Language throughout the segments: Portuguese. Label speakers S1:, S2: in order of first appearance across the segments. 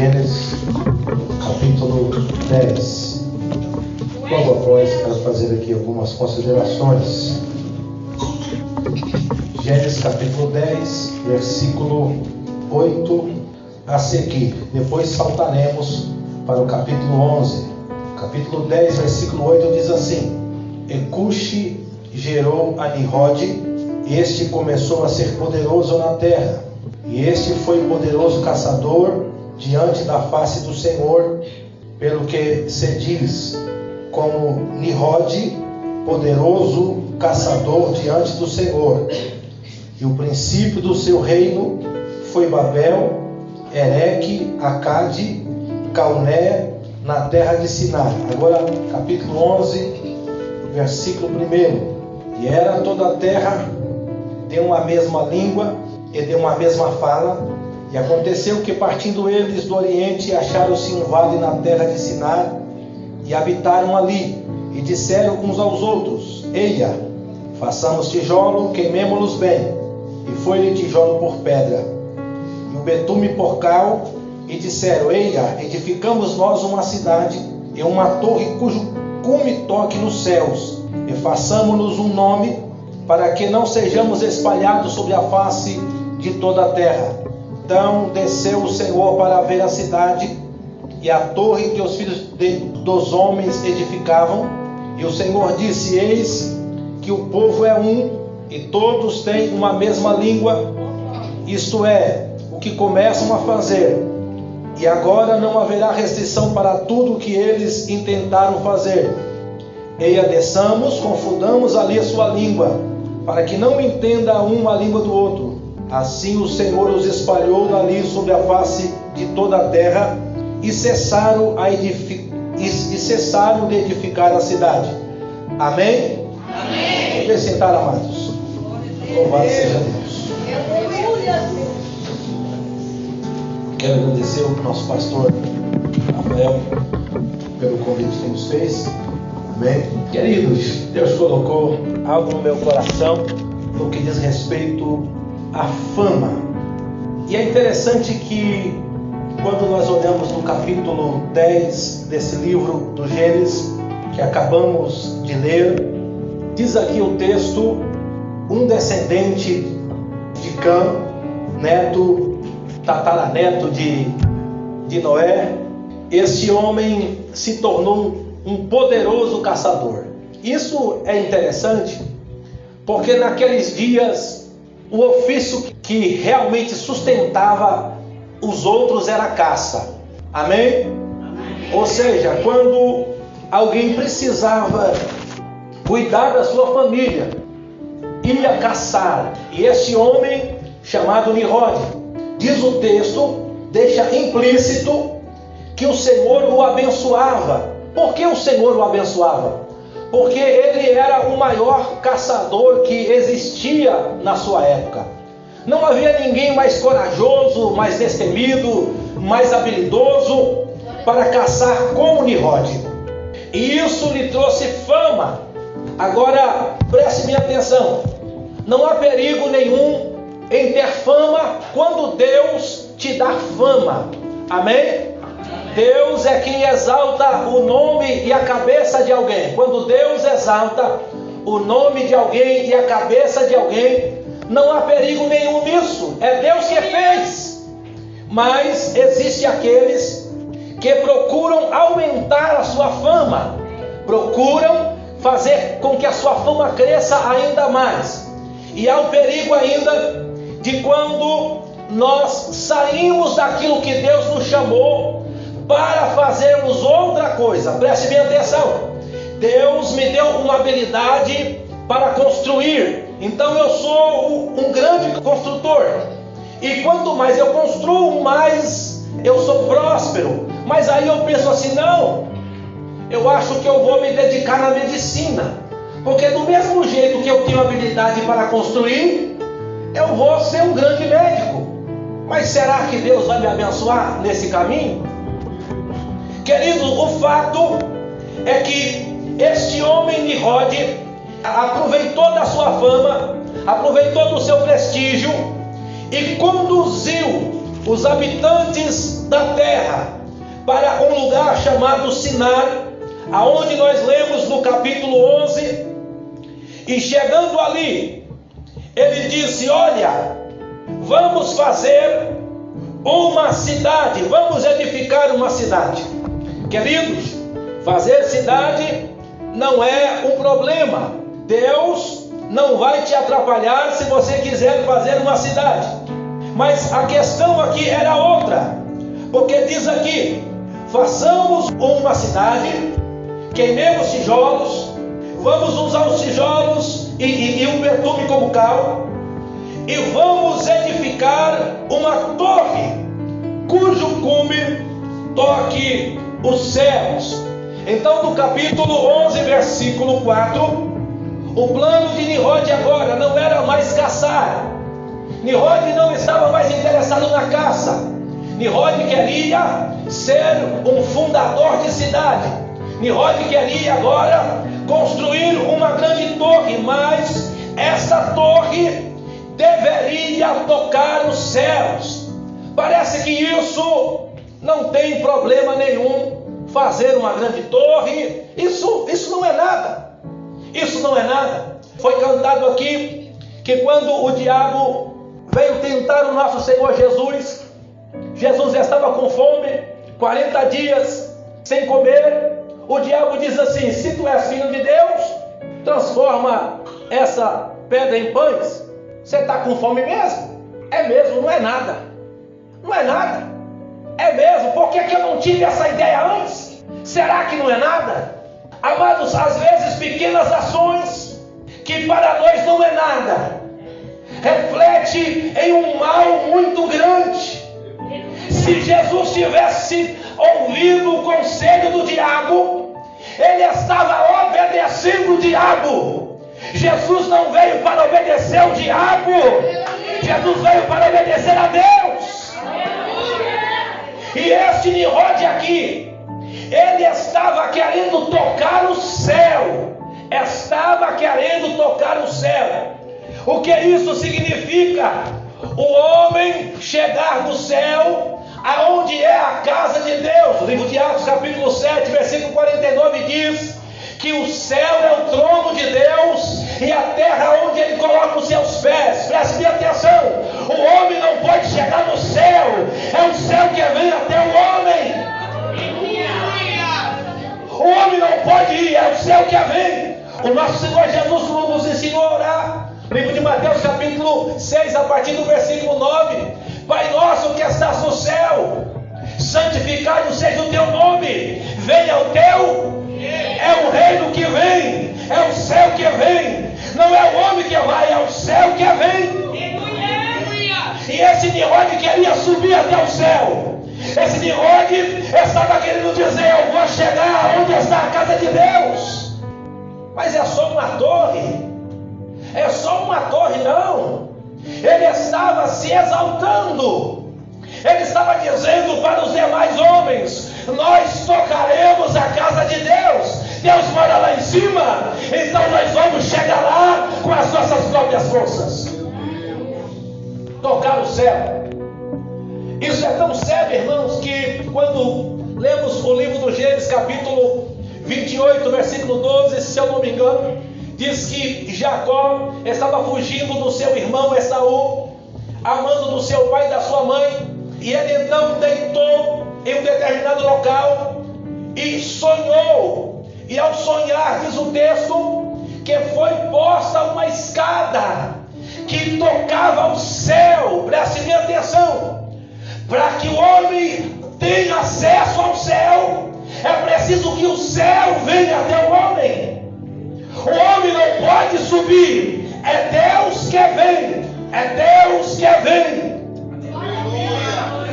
S1: Gênesis, capítulo 10. Logo após, quero fazer aqui algumas considerações. Gênesis capítulo 10, versículo 8 a seguir. Depois saltaremos para o capítulo 11. Capítulo 10, versículo 8 diz assim: E Cuxi gerou a Nimrode, este começou a ser poderoso na terra, e este foi poderoso caçador diante da face do Senhor, pelo que se diz, como Nimrode, poderoso caçador diante do Senhor. E o princípio do seu reino foi Babel, Ereque, Acade, Calné, na terra de Sinai. Agora, capítulo 11, versículo 1. E era toda a terra de uma mesma língua e de uma mesma fala. E aconteceu que, partindo eles do Oriente, acharam-se um vale na terra de Sinai, e habitaram ali, e disseram uns aos outros: Eia, façamos tijolo, queimemo-los bem. E foi-lhe tijolo por pedra, e o betume por cal, e disseram: Eia, edificamos nós uma cidade, e uma torre cujo cume toque nos céus, e façamos-nos um nome, para que não sejamos espalhados sobre a face de toda a terra. Então desceu o Senhor para ver a cidade e a torre que os filhos dos homens edificavam. E o Senhor disse: Eis que o povo é um, e todos têm uma mesma língua, isto é, o que começam a fazer. E agora não haverá restrição para tudo o que eles intentaram fazer. Eia, desçamos, confundamos ali a sua língua, para que não entenda um a língua do outro. Assim o Senhor os espalhou dali sobre a face de toda a terra, e cessaram de edificar a cidade. Amém? Amém. Vamos sentar, amados. Louvado seja Deus. Quero agradecer ao nosso pastor Rafael pelo convite que nos fez. Amém. Queridos, Deus colocou algo no meu coração no que diz respeito à fama. E é interessante que quando nós olhamos no capítulo 10 desse livro do Gênesis, que acabamos de ler, diz aqui o texto: um descendente de Cã, tataraneto de Noé, esse homem se tornou um poderoso caçador. Isso é interessante, porque naqueles dias o ofício que realmente sustentava os outros era a caça. Amém? Amém. Ou seja, quando alguém precisava cuidar da sua família, ia caçar. E esse homem, chamado Nimrode, diz o texto, deixa implícito que o Senhor o abençoava. Por que o Senhor o abençoava? Porque ele era o maior caçador que existia na sua época. Não havia ninguém mais corajoso, mais destemido, mais habilidoso para caçar como Nimrode. E isso lhe trouxe fama. Agora, preste minha atenção. Não há perigo nenhum em ter fama quando Deus te dá fama. Amém? Deus é quem exalta o nome e a cabeça de alguém. Quando Deus exalta o nome de alguém e a cabeça de alguém, não há perigo nenhum nisso. É Deus que fez. Mas existem aqueles que procuram aumentar a sua fama, procuram fazer com que a sua fama cresça ainda mais. E há o perigo ainda de quando nós saímos daquilo que Deus nos chamou para fazermos outra coisa. Preste bem atenção. Deus me deu uma habilidade para construir. Então eu sou um grande construtor. E quanto mais eu construo, mais eu sou próspero. Mas aí eu penso assim: não, eu acho que eu vou me dedicar na medicina. Porque do mesmo jeito que eu tenho habilidade para construir, eu vou ser um grande médico. Mas será que Deus vai me abençoar nesse caminho? Querido, o fato é que este homem Nimrode aproveitou da sua fama, aproveitou do seu prestígio e conduziu os habitantes da terra para um lugar chamado Sinar, aonde nós lemos no capítulo 11, e chegando ali, ele disse: olha, vamos fazer uma cidade, vamos edificar uma cidade. Queridos, fazer cidade não é um problema. Deus não vai te atrapalhar se você quiser fazer uma cidade. Mas a questão aqui era outra, porque diz aqui: façamos uma cidade, queimemos tijolos, vamos usar os tijolos e o betume como cal, e vamos edificar uma torre, cujo cume toque os céus. Então, no capítulo 11, versículo 4, o plano de Nimrod agora não era mais caçar. Nimrod não estava mais interessado na caça. Nimrod queria ser um fundador de cidade. Nimrod queria agora construir uma grande torre, mas essa torre deveria tocar os céus. Parece que isso não tem problema nenhum, fazer uma grande torre. Isso não é nada. Isso não é nada. Foi cantado aqui que quando o diabo veio tentar o nosso Senhor Jesus, Jesus já estava com fome, 40 dias sem comer. O diabo diz assim: se tu és filho de Deus, transforma essa pedra em pães. Você está com fome mesmo? É mesmo, não é nada. Não é nada. É mesmo. Por que eu não tive essa ideia antes? Será que não é nada? Amados, às vezes pequenas ações, que para nós não é nada, reflete em um mal muito grande. Se Jesus tivesse ouvido o conselho do diabo, ele estava obedecendo o diabo. Jesus não veio para obedecer ao diabo, Jesus veio para obedecer a Deus. E este Nimrod aqui, ele estava querendo tocar o céu. Estava querendo tocar o céu. O que isso significa? O homem chegar no céu, aonde é a casa de Deus. O livro de Atos, capítulo 7, versículo 49 diz que o céu é o trono de Deus e a terra onde ele coloca os seus pés. Preste bem atenção: o homem não pode chegar no céu, é o céu que vem até o homem. O homem não pode ir, é o céu que vem. O nosso Senhor Jesus nos ensinou a orar. Livro de Mateus, capítulo 6, a partir do versículo 9: Pai nosso que estás no céu, santificado seja o teu nome, venha o teu. É o reino que vem, é o céu que vem. Não é o homem que vai, é o céu que vem. E esse Nimrod queria subir até o céu. Esse Nimrod estava querendo dizer: eu vou chegar onde está a casa de Deus. Mas é só uma torre. É só uma torre, não. Ele estava se exaltando. Ele estava dizendo para os demais homens: nós tocaremos a casa de Deus. Deus mora lá em cima, então nós vamos chegar lá com as nossas próprias forças. Tocar o céu. Isso é tão sério, irmãos, que quando lemos o livro do Gênesis, capítulo 28, versículo 12, se eu não me engano, diz que Jacó estava fugindo do seu irmão Esaú, amando do seu pai e da sua mãe, e ele então deitou em um determinado local e sonhou. E ao sonhar, diz o texto, que foi posta uma escada que tocava ao céu. Preste bem atenção: para que o homem tenha acesso ao céu, é preciso que o céu venha até o homem. O homem não pode subir, é Deus que vem, é Deus que vem.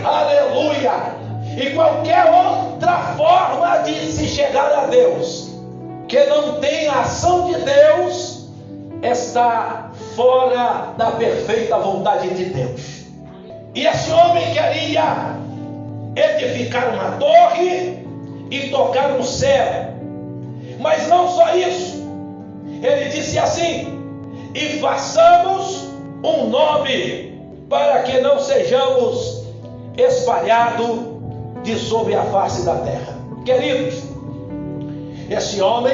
S1: Aleluia! E qualquer outra forma de se chegar a Deus, que não tem a ação de Deus, está fora da perfeita vontade de Deus. E esse homem queria edificar uma torre e tocar no céu. Mas não só isso. Ele disse assim: e façamos um nome, para que não sejamos espalhados de sobre a face da terra. Queridos, esse homem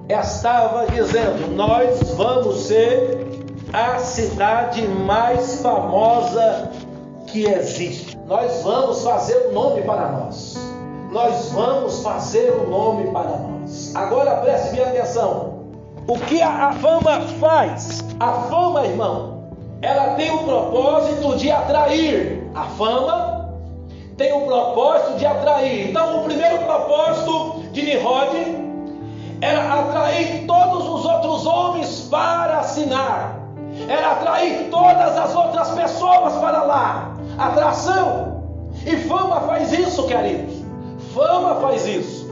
S1: estava dizendo: nós vamos ser a cidade mais famosa que existe. Nós vamos fazer um nome para nós. Nós vamos fazer um nome para nós. Agora preste bem atenção. O que a fama faz? A fama, irmão, ela tem o propósito de atrair. A fama tem o propósito de atrair. Então, o primeiro propósito de Nimrod era atrair todos os outros homens para assinar. Era atrair todas as outras pessoas para lá. Atração. E fama faz isso, queridos. Fama faz isso.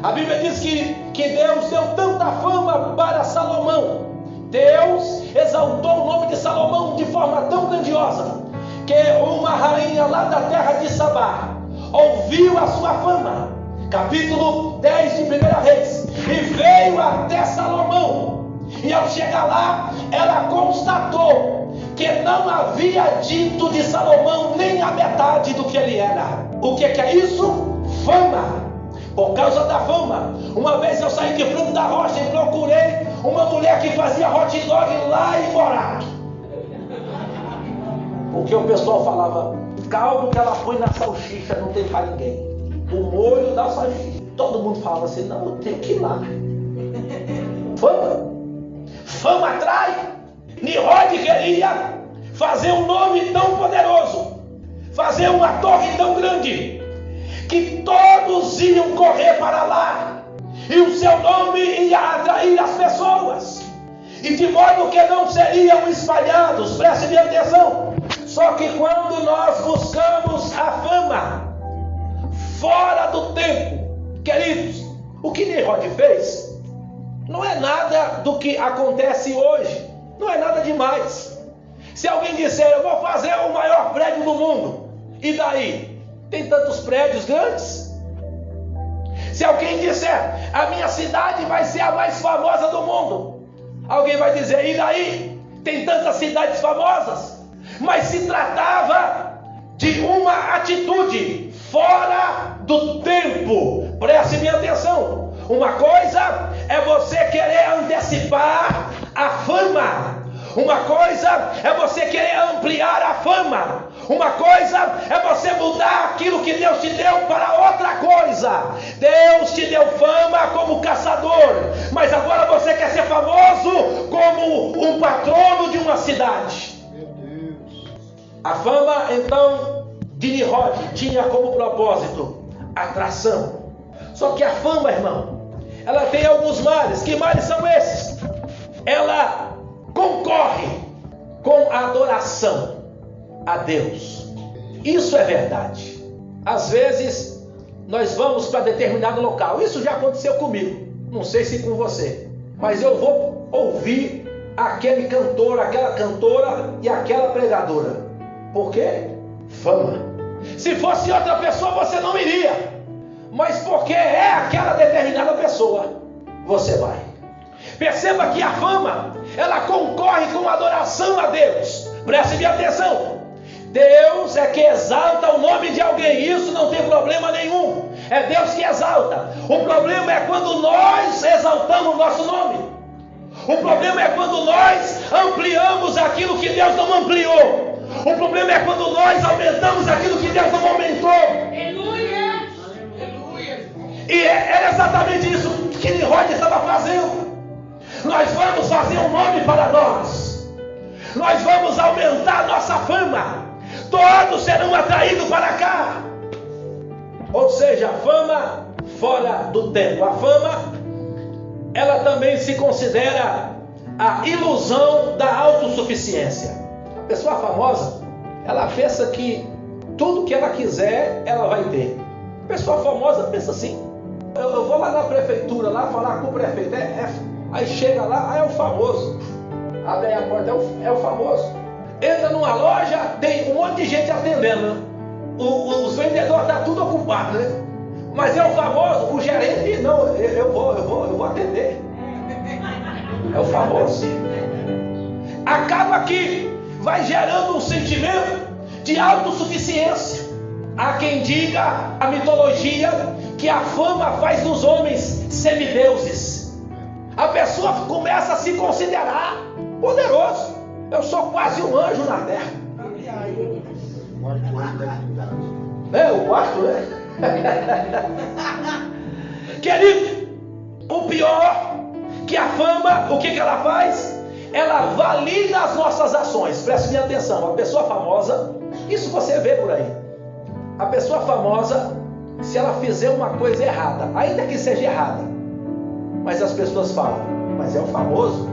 S1: A Bíblia diz que Deus deu tanta fama para Salomão. Deus exaltou o nome de Salomão de forma tão grandiosa que uma rainha lá da terra de Sabá ouviu a sua fama. Capítulo 10 de 1 Reis. E veio até Salomão. E ao chegar lá, ela constatou que não havia dito de Salomão nem a metade do que ele era. O que é isso? Fama. Por causa da fama, uma vez eu saí de Franco da Rocha e procurei uma mulher que fazia hot dog lá em Morato. Porque o pessoal falava: o caldo que ela põe na salsicha não tem para ninguém. O molho da salsicha. Todo mundo falava assim: não, eu tenho que ir lá. Fama. Fama atrai. Nimrod queria fazer um nome tão poderoso, fazer uma torre tão grande, que todos iam correr para lá, e o seu nome ia atrair as pessoas, e de modo que não seriam espalhados. Preste bem atenção. Só que quando nós buscamos a fama fora do tempo, queridos, o que Nimrod fez não é nada do que acontece hoje, não é nada demais. Se alguém disser: eu vou fazer o maior prédio do mundo, e daí? Tem tantos prédios grandes. Se alguém disser: a minha cidade vai ser a mais famosa do mundo, alguém vai dizer: e daí? Tem tantas cidades famosas. Mas se tratava de uma atitude fora do tempo. Preste bem atenção. Uma coisa é você querer antecipar a fama. Uma coisa é você querer ampliar a fama. Uma coisa é você mudar aquilo que Deus te deu para outra coisa. Deus te deu fama como caçador, mas agora você quer ser famoso como um patrono de uma cidade. Meu Deus. A fama, então, de Nimrod tinha como propósito atração. Só que a fama, irmão, ela tem alguns males. Que males são esses? Ela concorre com a adoração a Deus. Isso é verdade. Às vezes nós vamos para determinado local. Isso já aconteceu comigo. Não sei se com você. Mas eu vou ouvir aquele cantor, aquela cantora e aquela pregadora. Por quê? Fama. Se fosse outra pessoa, você não iria. Mas porque é aquela determinada pessoa, você vai. Perceba que a fama, ela concorre com a adoração a Deus. Preste bem atenção. Deus é que exalta o nome de alguém. Isso não tem problema nenhum. É Deus que exalta. O problema é quando nós exaltamos o nosso nome. O problema é quando nós ampliamos aquilo que Deus não ampliou. O problema é quando nós aumentamos aquilo que Deus não aumentou. Aleluia! E era exatamente isso que Nimrod estava fazendo. Nós vamos fazer um nome para nós. Nós vamos aumentar nossa fama. Todos serão atraídos para cá. Ou seja, a fama fora do tempo. A fama, ela também se considera a ilusão da autossuficiência. A pessoa famosa, ela pensa que tudo que ela quiser, ela vai ter. A pessoa famosa pensa assim: eu vou lá na prefeitura, lá falar com o prefeito. Aí chega lá, é o famoso. Abre aí a porta, é o famoso. Entra numa loja, tem um monte de gente atendendo, né? Os vendedores estão tudo ocupados, né? Mas é o famoso, o gerente, não, eu vou atender. É o famoso. Acaba que vai gerando um sentimento de autossuficiência. Há quem diga, a mitologia, que a fama faz dos homens semideuses. A pessoa começa a se considerar poderoso. Eu sou quase um anjo na terra. O quarto, né? Querido, o pior, que a fama, o que ela faz? Ela valida as nossas ações. Preste bem atenção, a pessoa famosa, isso você vê por aí. A pessoa famosa, se ela fizer uma coisa errada, ainda que seja errada, mas as pessoas falam, mas é o famoso?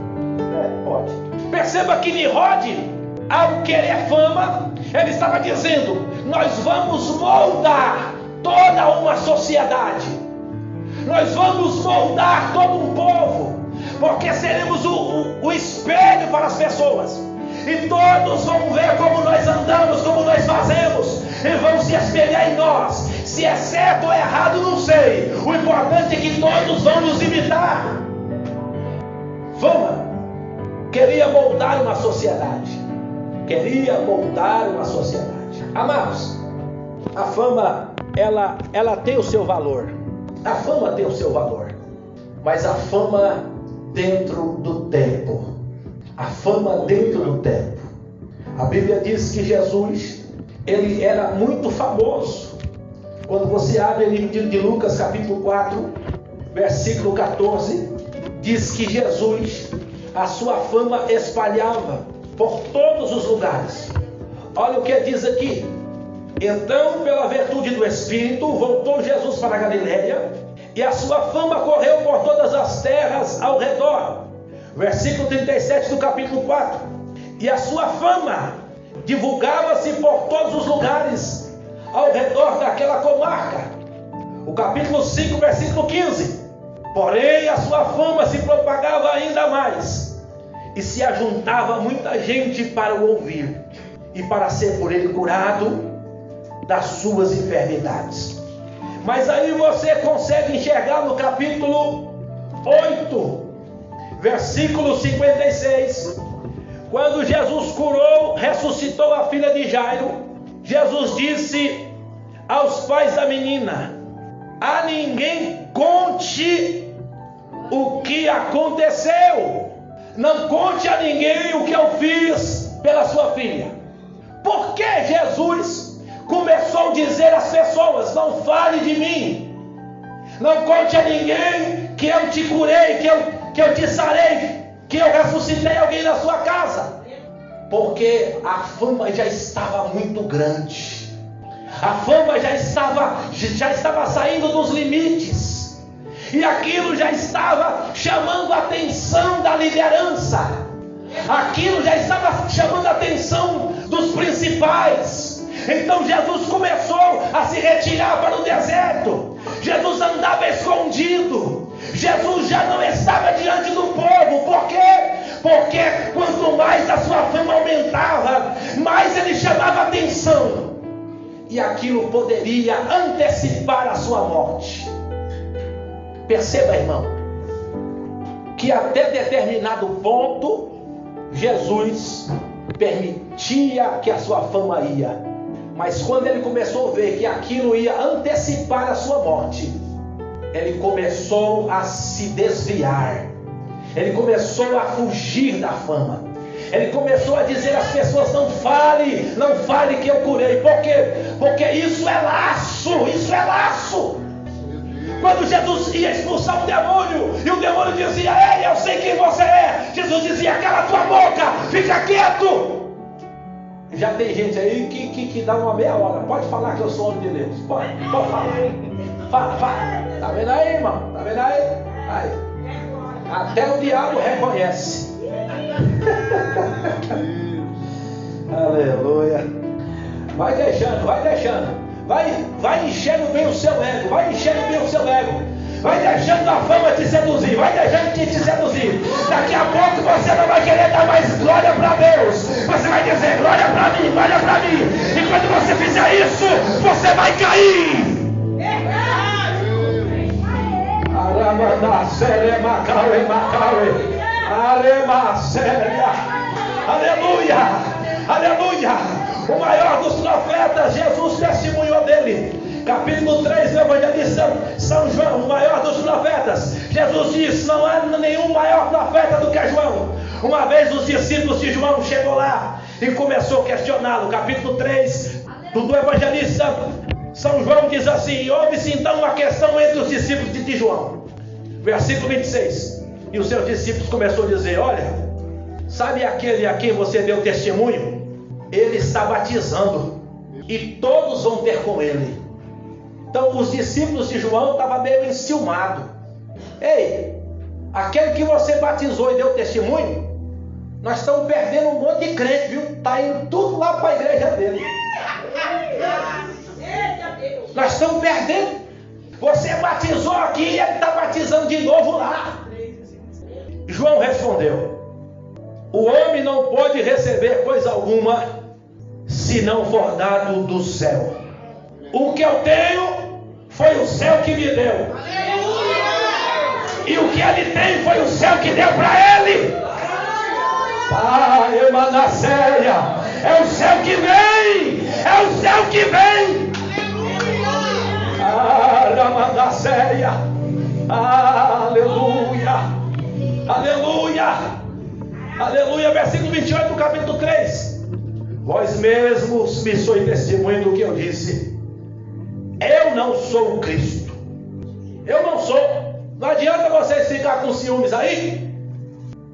S1: Pode. Perceba que Nimrod, ao querer fama, ele estava dizendo, nós vamos moldar toda uma sociedade, nós vamos moldar todo um povo, porque seremos o espelho para as pessoas, e todos vão ver como nós andamos, como nós fazemos, e vão se espelhar em nós. Se é certo ou errado, não sei, o importante é que todos vão nos imitar. Fama queria moldar uma sociedade, Amados, a fama, ela tem o seu valor. A fama tem o seu valor, mas a fama dentro do tempo. A fama dentro do tempo. A Bíblia diz que Jesus, ele era muito famoso. Quando você abre o livro de Lucas, capítulo 4, versículo 14, diz que Jesus, a sua fama espalhava por todos os lugares. Olha o que diz aqui. Então, pela virtude do Espírito, voltou Jesus para a Galiléia, e a sua fama correu por todas as terras ao redor. Versículo 37 do capítulo 4. E a sua fama divulgava-se por todos os lugares ao redor daquela comarca. O capítulo 5, versículo 15. Porém, a sua fama se propagava ainda mais, e se ajuntava muita gente para o ouvir, e para ser por ele curado das suas enfermidades. Mas aí você consegue enxergar no capítulo 8, versículo 56, quando Jesus curou, ressuscitou a filha de Jairo, Jesus disse aos pais da menina: a ninguém conte o que aconteceu, não conte a ninguém o que eu fiz pela sua filha. Por que Jesus começou a dizer às pessoas: não fale de mim, não conte a ninguém que eu te curei, que eu te sarei, que eu ressuscitei alguém na sua casa? Porque a fama já estava muito grande, a fama já estava saindo dos limites, e aquilo já estava chamando a atenção da liderança, aquilo já estava chamando a atenção dos principais. Então Jesus começou a se retirar para o deserto. Jesus andava escondido. Jesus já não estava diante do povo. Por quê? Porque quanto mais a sua fama aumentava, mais ele chamava atenção, e aquilo poderia antecipar a sua morte. Perceba, irmão, que até determinado ponto Jesus permitia que a sua fama ia, mas quando ele começou a ver que aquilo ia antecipar a sua morte, ele começou a se desviar, ele começou a fugir da fama, ele começou a dizer às pessoas: não fale que eu curei. Por quê? Porque isso é laço. Quando Jesus ia expulsar um demônio, e o demônio dizia: ei, eu sei quem você é, Jesus dizia: cala tua boca, fica quieto. Já tem gente aí que dá uma meia hora: pode falar que eu sou homem de Deus, pode falar, fala. Tá vendo aí, irmão? Tá vendo aí? Até o diabo reconhece. Aleluia. Vai deixando. Vai enchendo bem o seu ego. Vai deixando a fama te seduzir. Daqui a pouco você não vai querer dar mais glória para Deus. Você vai dizer: glória para mim. E quando você fizer isso, você vai cair. Aleluia. O maior dos profetas, Jesus testemunhou dele. Capítulo 3 do evangelista São João, o maior dos profetas. Jesus disse: não há nenhum maior profeta do que João. Uma vez os discípulos de João chegou lá e começou a questioná-lo. Capítulo 3 do evangelista São João diz assim: houve-se então uma questão entre os discípulos de João. Versículo 26. E os seus discípulos começaram a dizer: olha, sabe aquele a quem você deu testemunho? Ele está batizando e todos vão ter com ele. Então os discípulos de João estavam meio enciumados. Ei, aquele que você batizou e deu testemunho, nós estamos perdendo um monte de crente, viu? Está indo tudo lá para a igreja dele. Nós estamos perdendo. Você batizou aqui e ele está batizando de novo lá. João respondeu: o homem não pode receber coisa alguma se não for dado do céu. O que eu tenho foi o céu que me deu. E o que ele tem foi o céu que deu para ele. Pai, Manasseia, é o céu que vem. É o céu que vem. Manasseia, aleluia, aleluia, aleluia. Versículo 28 do capítulo 3. Vós mesmos me sois testemunho do que eu disse. Eu não sou o Cristo. Eu não sou. Não adianta vocês ficar com ciúmes aí,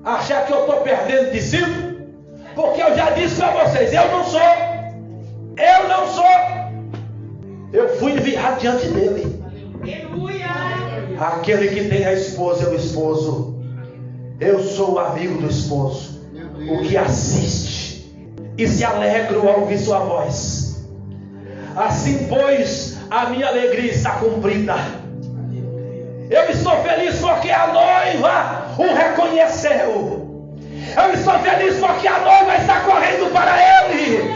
S1: achar que eu estou perdendo discípulo, porque eu já disse para vocês: eu não sou. Eu não sou. Eu fui enviado diante dele. Aleluia. Aquele que tem a esposa é o esposo. Eu sou o amigo do esposo, o que assiste e se alegra ao ouvir sua voz. Assim, pois, a minha alegria está cumprida. Eu estou feliz porque a noiva o reconheceu. Eu estou feliz porque a noiva está correndo para ele.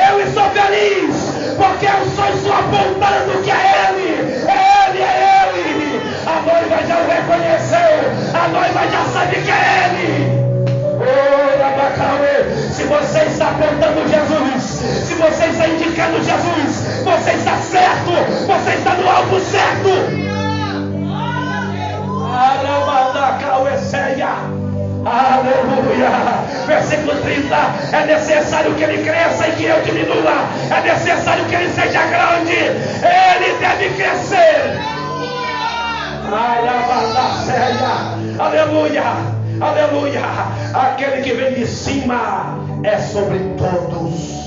S1: Eu estou feliz porque eu estou apontando que é ele. É ele, é ele. A noiva já o reconheceu. A noiva já sabe que é ele. Se você está apontando Jesus, se você está indicando Jesus, você está certo. Você está no alvo certo. Aleluia. Versículo 30. É necessário que ele cresça e que eu diminua. É necessário que ele seja grande. Ele deve crescer. Aleluia. Aleluia. Aquele que vem de cima é sobre todos.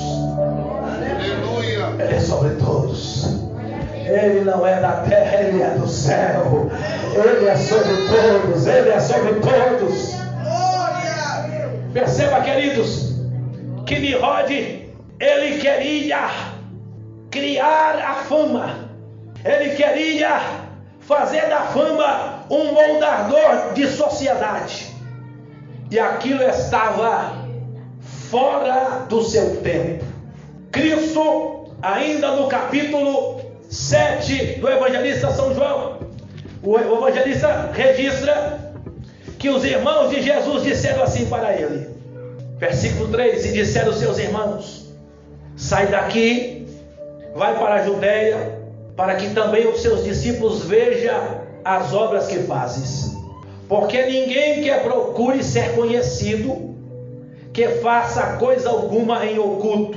S1: Aleluia. Ele é sobre todos. Ele não é da terra, ele é do céu. Ele é sobre todos. Ele é sobre todos. Perceba, queridos, que Nimrod, ele queria criar a fama. Ele queria fazer da fama um moldador de sociedade. E aquilo estava fora do seu tempo. Cristo, ainda no capítulo 7 do evangelista São João, o evangelista registra que os irmãos de Jesus disseram assim para ele. Versículo 3: e disseram seus irmãos: sai daqui, vai para a Judeia, para que também os seus discípulos vejam as obras que fazes. Porque ninguém que procure ser conhecido, que faça coisa alguma em oculto.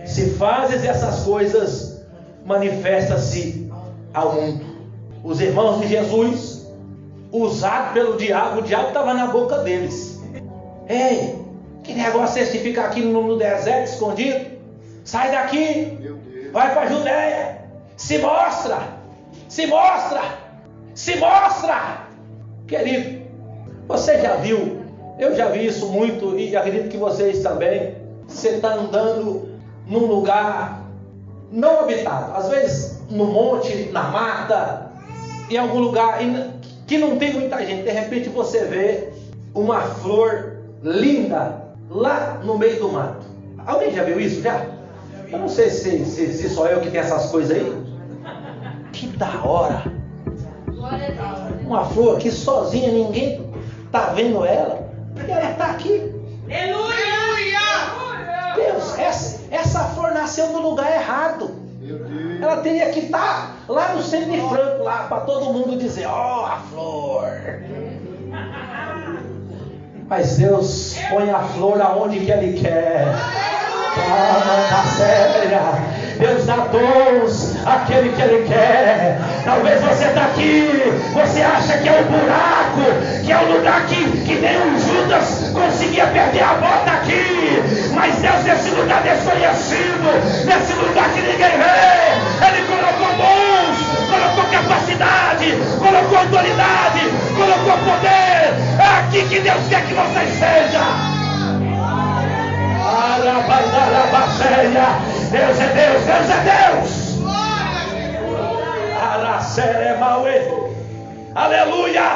S1: Se fazes essas coisas, manifesta-se ao mundo. Os irmãos de Jesus, usados pelo diabo, o diabo estava na boca deles. Ei, que negócio é esse de ficar aqui no deserto escondido? Sai daqui, vai para a Judeia, se mostra, se mostra, se mostra. Querido, você já viu, eu já vi isso muito e acredito que vocês também. Você está andando num lugar não habitado, às vezes no monte, na mata, em algum lugar que não tem muita gente. De repente você vê uma flor linda lá no meio do mato. Alguém já viu isso já? Eu não sei se só eu que tenho essas coisas aí. Que da hora! Uma flor aqui sozinha, ninguém está vendo ela, e ela está aqui. Aleluia! Deus, essa nasceu no lugar errado. Ela teria que estar lá no centro de Franco, lá para todo mundo dizer: ó, a flor. Mas Deus põe a flor aonde que Ele quer. Tá séria. Deus dá dons àquele que Ele quer. Talvez você está aqui, você acha que é um buraco, que é um lugar que nem um Judas conseguia perder a bota aqui. Mas Deus, nesse lugar desconhecido, nesse lugar que ninguém vê, Ele colocou dons, colocou capacidade, colocou autoridade, colocou poder. É aqui que Deus quer que vocês sejam. Deus é Deus, Deus é Deus. Aleluia,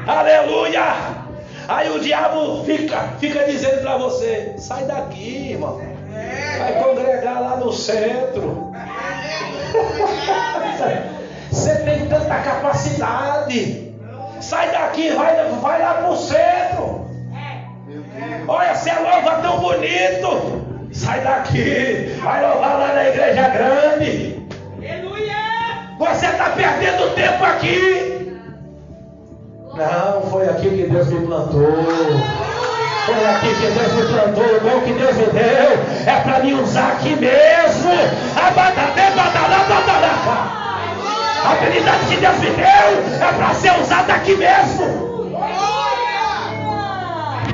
S1: aleluia. Aí o diabo fica dizendo para você: sai daqui, irmão, vai congregar lá no centro. Você tem tanta capacidade, sai daqui, vai lá pro centro. Olha, você louva tão bonito, sai daqui, vai louvar lá na igreja grande. Você está perdendo tempo aqui. Não, foi aqui que Deus me plantou. Foi aqui que Deus me plantou. O dom que Deus me deu é para me usar aqui mesmo. A habilidade que Deus me deu é para ser usada aqui mesmo.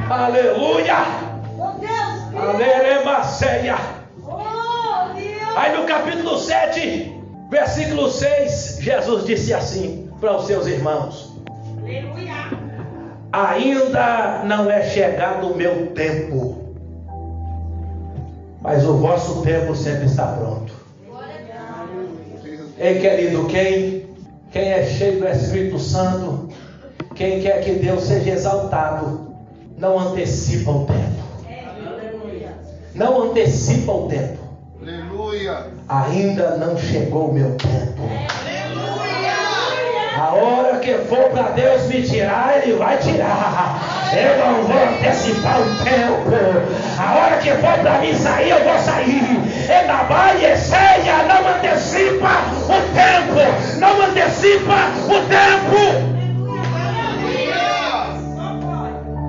S1: Aleluia. Aleluia. Aí no capítulo 7, versículo 6, Jesus disse assim para os seus irmãos: ainda não é chegado o meu tempo, mas o vosso tempo sempre está pronto. Ei, querido, quem é cheio do Espírito Santo, quem quer que Deus seja exaltado, não antecipa o tempo. Não antecipa o tempo.
S2: Aleluia.
S1: Ainda não chegou o meu tempo. A hora que for para Deus me tirar, Ele vai tirar. Eu não vou antecipar o tempo. A hora que for para mim sair, eu vou sair. Ainda vai e ceia, não antecipa o tempo. Não antecipa o tempo.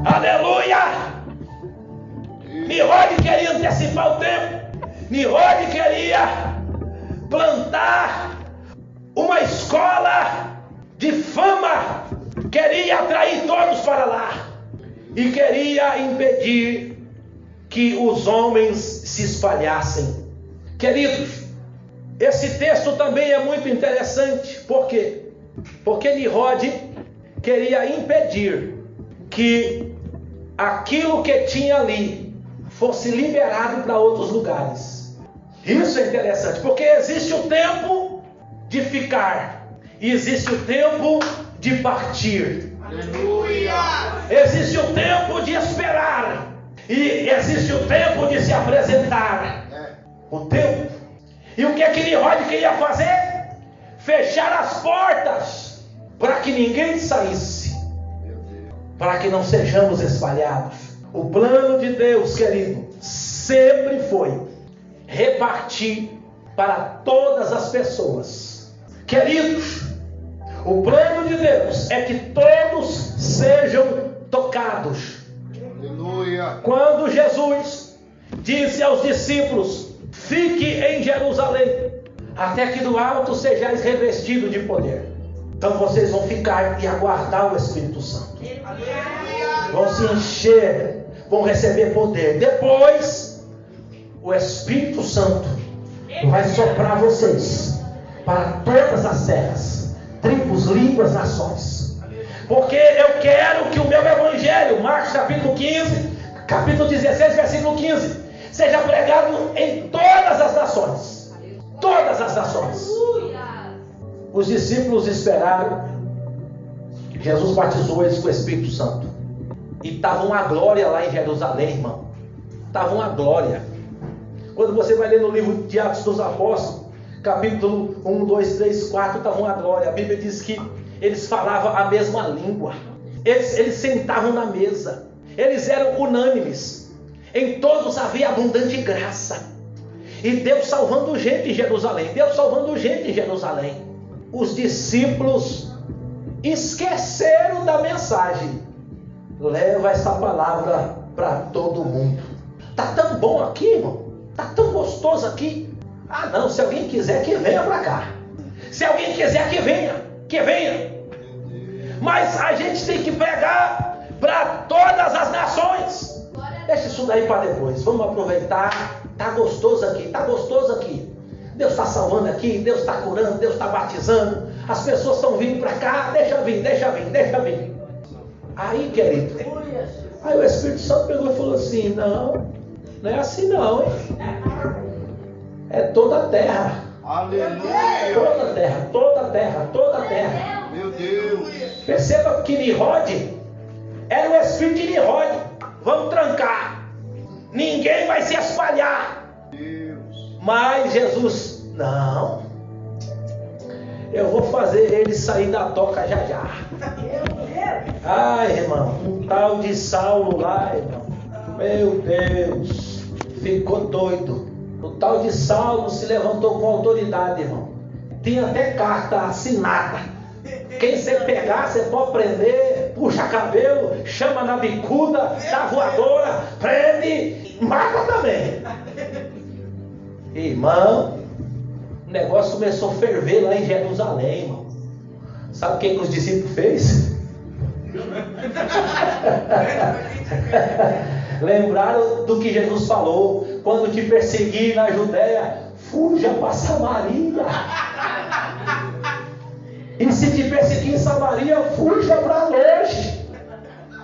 S1: Aleluia. Nirode queria antecipar o tempo. Nirode queria plantar uma escola de fama, queria atrair todos para lá e queria impedir que os homens se espalhassem. Queridos, esse texto também é muito interessante. Por quê? Porque Nirode queria impedir que aquilo que tinha ali fosse liberado para outros lugares. Isso é interessante, porque existe o tempo de ficar e existe o tempo de partir.
S2: Aleluia.
S1: Existe o tempo de esperar e existe o tempo de se apresentar. O tempo. E o que Nirode queria fazer? Fechar as portas para que ninguém saísse, para que não sejamos espalhados. O plano de Deus, querido, sempre foi repartir para todas as pessoas. Queridos, o plano de Deus é que todos sejam tocados.
S2: Aleluia.
S1: Quando Jesus disse aos discípulos: fique em Jerusalém, até que do alto sejais revestidos de poder. Então vocês vão ficar e aguardar o Espírito Santo. Vão se encher, vão receber poder. Depois, o Espírito Santo vai soprar vocês para todas as terras, tribos, línguas, nações. Porque eu quero que o meu evangelho, Marcos capítulo 15, capítulo 16, versículo 15, seja pregado em todas as nações. Todas as nações. Os discípulos esperaram. Jesus batizou eles com o Espírito Santo. E estava uma glória lá em Jerusalém, irmão. Estava uma glória. Quando você vai ler no livro de Atos dos Apóstolos, capítulo 1, 2, 3, 4, estava uma glória. A Bíblia diz que eles falavam a mesma língua. Eles sentavam na mesa. Eles eram unânimes. Em todos havia abundante graça. E Deus salvando gente em Jerusalém. Deus salvando gente em Jerusalém. Os discípulos esqueceram da mensagem. Leva essa palavra para todo mundo. Tá tão bom aqui, irmão. Tá tão gostoso aqui. Ah não, se alguém quiser que venha para cá. Se alguém quiser que venha. Que venha. Mas a gente tem que pregar para todas as nações. Deixa isso daí para depois. Vamos aproveitar. Tá gostoso aqui. Tá gostoso aqui. Deus está salvando aqui. Deus está curando. Deus está batizando. As pessoas estão vindo para cá. Deixa vir, deixa vir, deixa vir. Aí, querido, aí o Espírito Santo pegou e falou assim: não, não é assim não, hein? É toda a terra.
S2: Aleluia.
S1: Toda a terra, toda a terra, toda a terra.
S2: Meu Deus.
S1: Perceba que Nimrod era o espírito de Nimrod. Vamos trancar. Ninguém vai se espalhar.
S2: Deus.
S1: Mas Jesus, não. Eu vou fazer ele sair da toca já já. Ai, irmão, um tal de Saulo lá, irmão. Meu Deus, ficou doido. O tal de Saulo se levantou com autoridade, irmão. Tinha até carta assinada. Quem você pegar, você pode prender, puxa cabelo, chama na bicuda, dá voadora, prende, mata também. Irmão, o negócio começou a ferver lá em Jerusalém, irmão. Sabe o que os discípulos fez? Lembraram do que Jesus falou: quando te perseguir na Judéia, fuja para Samaria. E se te perseguir em Samaria, fuja para longe.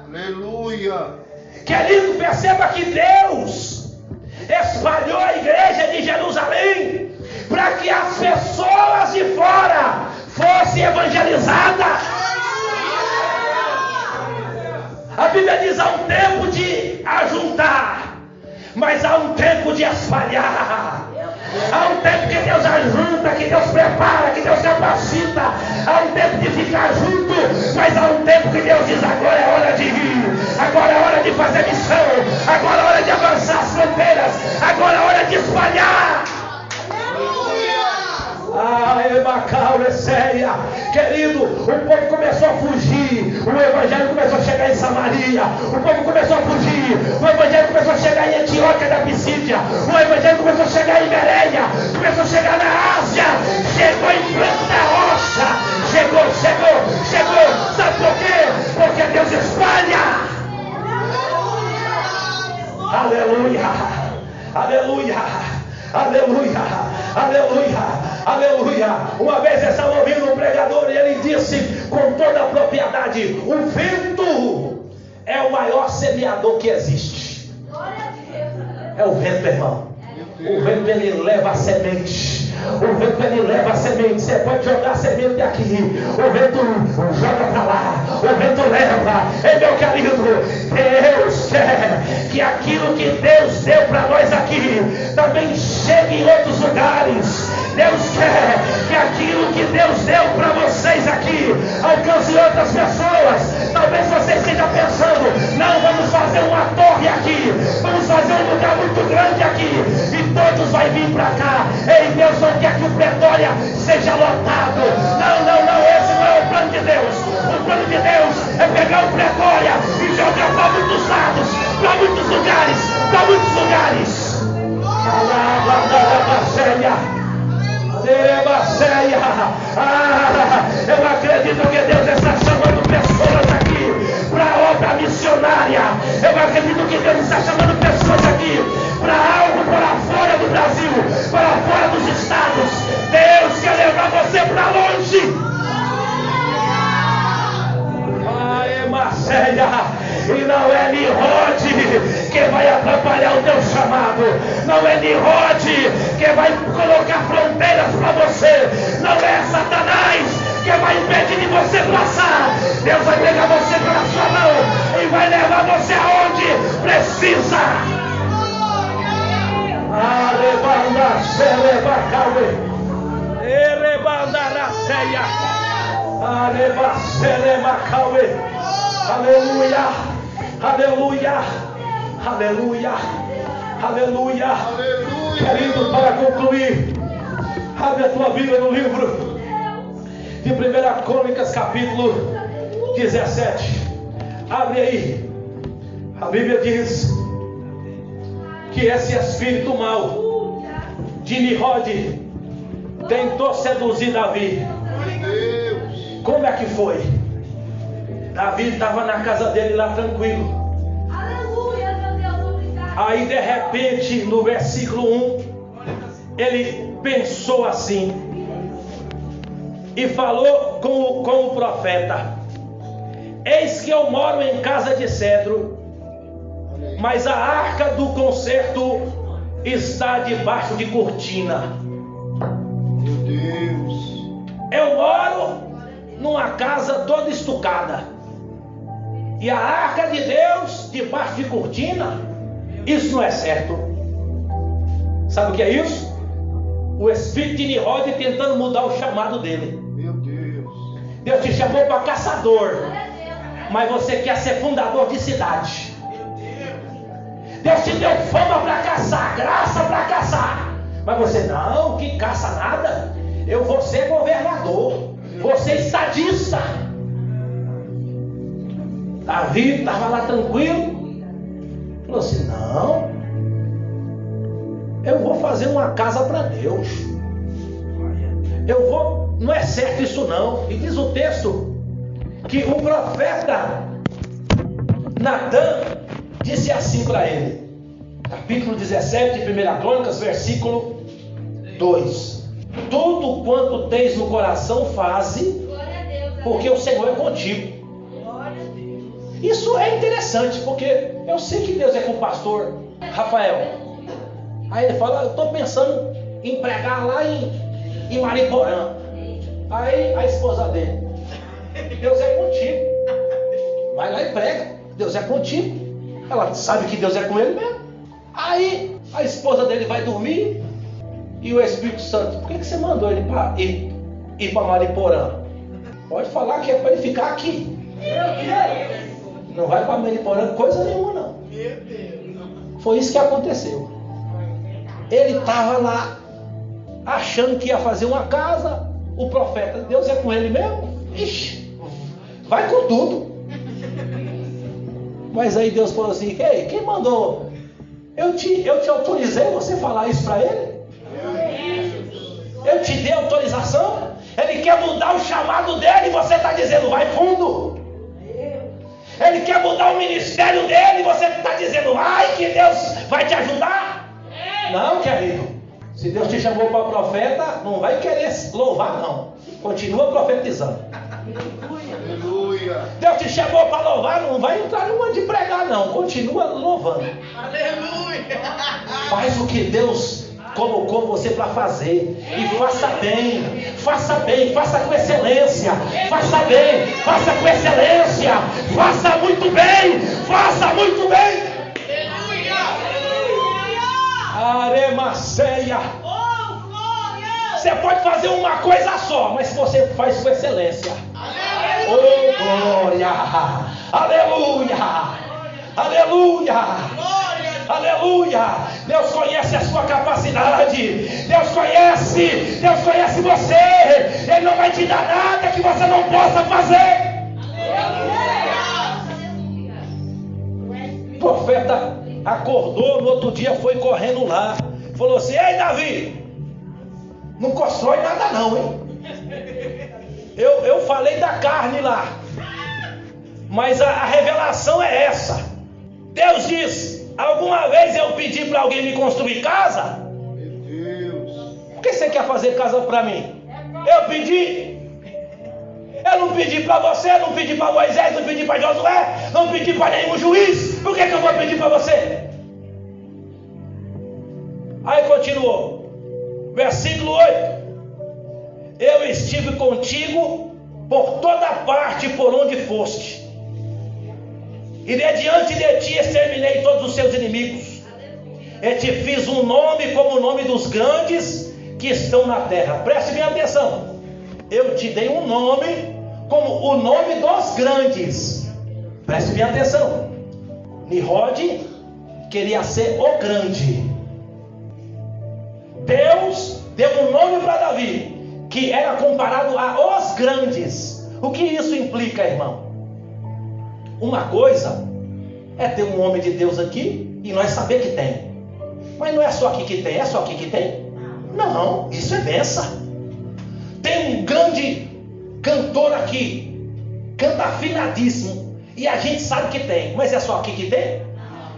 S2: Aleluia.
S1: Querido, perceba que Deus espalhou a igreja de Jerusalém para que as pessoas de fora fossem evangelizadas. A Bíblia diz: há um tempo de ajuntar, mas há um tempo de espalhar. Há um tempo que Deus ajunta, que Deus prepara, que Deus capacita. Há um tempo de ficar junto, mas há um tempo que Deus diz: agora é hora de ir, agora é hora de fazer missão, agora é hora de avançar as fronteiras, agora é hora de espalhar. Querido, o povo começou a fugir, o evangelho começou a chegar em Samaria, o povo começou a fugir, o evangelho começou a chegar em Antioquia da Pisídia, o evangelho começou a chegar em Bereia, começou a chegar na Ásia, chegou em Franco da Rocha, chegou, sabe por quê? Porque Deus espalha. Aleluia, aleluia, aleluia, aleluia. Aleluia. Uma vez eu estava ouvindo um pregador e ele disse com toda a propriedade: o vento é o maior semeador que existe. É o vento, irmão. O vento, ele leva a semente. O vento, ele leva a semente. Você pode jogar a semente aqui, o vento joga para lá, o vento leva. Ei, meu querido, Deus quer que aquilo que Deus deu para nós aqui também chegue em outros lugares. Deus quer que aquilo que Deus deu para vocês aqui alcance outras pessoas. Talvez você esteja pensando: não, vamos fazer uma torre aqui, vamos fazer um lugar muito grande aqui e todos vão vir para cá. Ei, Deus não quer que o Pretória seja lotado. Não, esse não é o plano de Deus. O plano de Deus é pegar o Pretória e jogar para muitos lados, para muitos lugares, para muitos lugares. Eu acredito que Deus está chamando pessoas aqui para a obra missionária. Eu acredito que Deus está chamando pessoas aqui para algo para fora do Brasil, para fora dos estados. Deus quer levar você para longe. E não é Nimrod que vai atrapalhar o teu chamado. Não é Nimrod que vai colocar fronteiras para você. Não é Satanás que vai impedir de você passar. Deus vai pegar você pela sua mão e vai levar você aonde precisa. Aleluia, aleluia, aleluia, aleluia, Querido, para concluir, abre a tua Bíblia no livro de 1 Crônicas, capítulo 17. Abre aí. A Bíblia diz que esse espírito mau de Nimrod tentou seduzir Davi. Como é que foi? Davi estava na casa dele lá tranquilo. Aí de repente, no versículo 1, ele pensou assim e falou com o profeta: eis que eu moro em casa de cedro, mas a arca do concerto está debaixo de cortina.
S2: Meu Deus.
S1: Eu moro numa casa toda estucada, e a arca de Deus debaixo de cortina. Isso não é certo. Sabe o que é isso? O espírito de Nimrod tentando mudar o chamado dele.
S2: Meu Deus.
S1: Deus te chamou para caçador, mas você quer ser fundador de cidade. Deus te deu fama para caçar, graça para caçar, mas você não, que caça nada. Eu vou ser governador, vou ser estadista. Davi estava lá tranquilo, falou assim: não, eu vou fazer uma casa para Deus. Não é certo isso não. E diz o texto que o profeta Natan disse assim para ele, capítulo 17 de 1 Crônicas, versículo 2: tudo quanto tens no coração faze, porque o Senhor é contigo. Isso é interessante, porque eu sei que Deus é com o pastor Rafael. Aí ele fala: eu estou pensando em pregar lá em Mariporã. Aí a esposa dele: Deus é contigo, vai lá e prega, Deus é contigo. Ela sabe que Deus é com ele mesmo. Aí a esposa dele vai dormir, e o Espírito Santo: por que você mandou ele ir para Mariporã? Pode falar que é para ele ficar aqui. Não vai para Mariporã coisa nenhuma não. Foi isso que aconteceu. Ele estava lá achando que ia fazer uma casa. O profeta: Deus é com ele mesmo? Ixi, vai com tudo. Mas aí Deus falou assim: ei, quem mandou? Eu te autorizei você falar isso para ele? Eu te dei autorização? Ele quer mudar o chamado dele e você está dizendo vai fundo. Ele quer mudar o ministério dele e você está dizendo ai que Deus vai te ajudar. Não, querido. Se Deus te chamou para profeta, não vai querer louvar não. Continua profetizando.
S2: Aleluia.
S1: Deus te chamou para louvar, não vai entrar numa de pregar não. Continua louvando.
S2: Aleluia.
S1: Faz o que Deus colocou você para fazer. E faça bem. Faça bem, faça com excelência. Faça bem, faça com excelência. Faça muito bem. Faça muito bem. Aremaceia. Você pode fazer uma coisa só, mas se você faz com excelência. Oh glória. Aleluia. Aleluia. Aleluia. Deus conhece a sua capacidade. Deus conhece você. Ele não vai te dar nada que você não possa fazer. O profeta acordou, no outro dia foi correndo lá, falou assim: ei Davi, não constrói nada não, hein? Eu falei da carne lá, mas a revelação é essa. Deus diz: alguma vez eu pedi para alguém me construir casa?
S2: Meu Deus.
S1: Por que você quer fazer casa para mim? Eu pedi. Eu não pedi para você, não pedi para Moisés, não pedi para Josué, não pedi para nenhum juiz. Por que eu vou pedir para você? Aí continuou, versículo 8: eu estive contigo por toda parte por onde foste, e de diante de ti exterminei todos os seus inimigos, e te fiz um nome como o nome dos grandes que estão na terra. Preste bem atenção. Eu te dei um nome como o nome dos grandes. Preste bem atenção. Nimrod queria ser o grande. Deus deu um nome para Davi, que era comparado a os grandes. O que isso implica, irmão? Uma coisa é ter um homem de Deus aqui e nós saber que tem. Mas não é só aqui que tem, é só aqui que tem? Não, isso é benção. Tem um grande cantor aqui, canta afinadíssimo, e a gente sabe que tem, mas é só aqui que tem?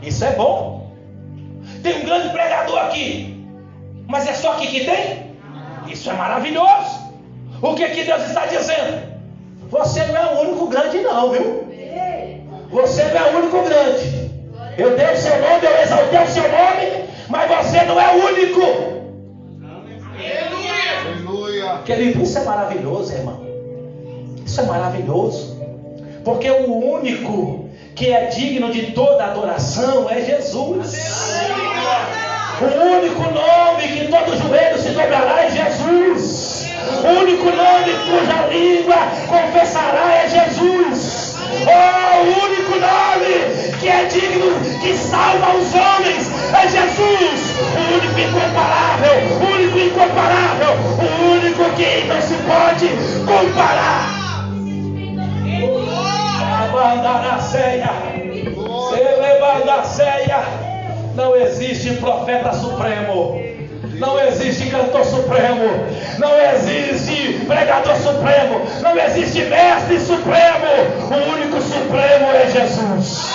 S1: Isso é bom. Tem um grande pregador aqui, mas é só aqui que tem? Isso é maravilhoso. O que Deus está dizendo? Você não é o único grande não, viu? Você não é o único grande. Eu dei o seu nome, eu exaltei o seu nome, mas você não é o único.
S2: Aleluia.
S1: Querido, isso é maravilhoso, irmão. Isso é maravilhoso. Porque o único que é digno de toda adoração é Jesus. O único nome que todo joelho se dobrará é Jesus. O único nome cuja língua confessará é Jesus. Oh, o único nome que é digno, que salva os homens é Jesus. O único incomparável, o único incomparável, o único que não se pode comparar. Abandará a ceia, celebrar a ceia. Não existe profeta supremo, não existe cantor supremo, não existe pregador supremo, não existe mestre supremo. O único supremo é Jesus.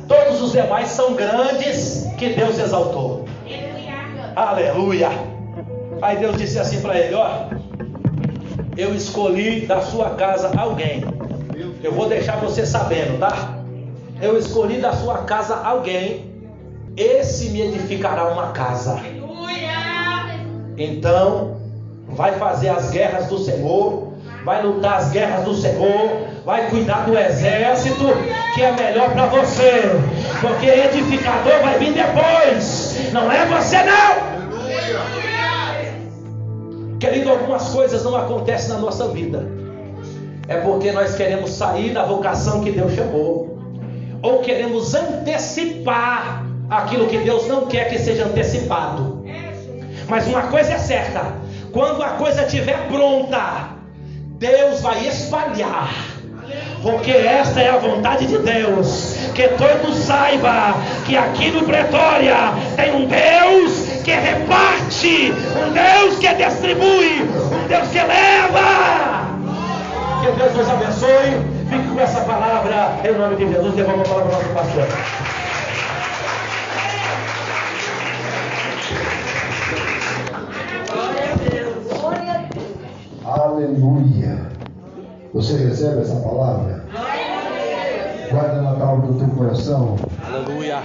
S1: Todos os demais são grandes que Deus exaltou. Aleluia. Aí Deus disse assim para ele: ó, eu escolhi da sua casa alguém. Eu vou deixar você sabendo, tá? Eu escolhi da sua casa alguém. Esse me edificará uma casa. Então, vai fazer as guerras do Senhor, vai lutar as guerras do Senhor, vai cuidar do exército, que é melhor para você, porque edificador vai vir depois, não é você não. Querido, algumas coisas não acontecem na nossa vida, é porque nós queremos sair da vocação que Deus chamou, ou queremos antecipar aquilo que Deus não quer que seja antecipado. Mas uma coisa é certa: quando a coisa estiver pronta, Deus vai espalhar, porque esta é a vontade de Deus, que todo saiba que aqui no Pretória tem um Deus que reparte, um Deus que distribui, um Deus que leva. Que Deus nos abençoe. Fique com essa palavra em nome de Jesus. Devolva a palavra ao nosso pastor.
S3: Aleluia. Você recebe essa palavra? Guarda na calma do teu coração.
S1: Aleluia.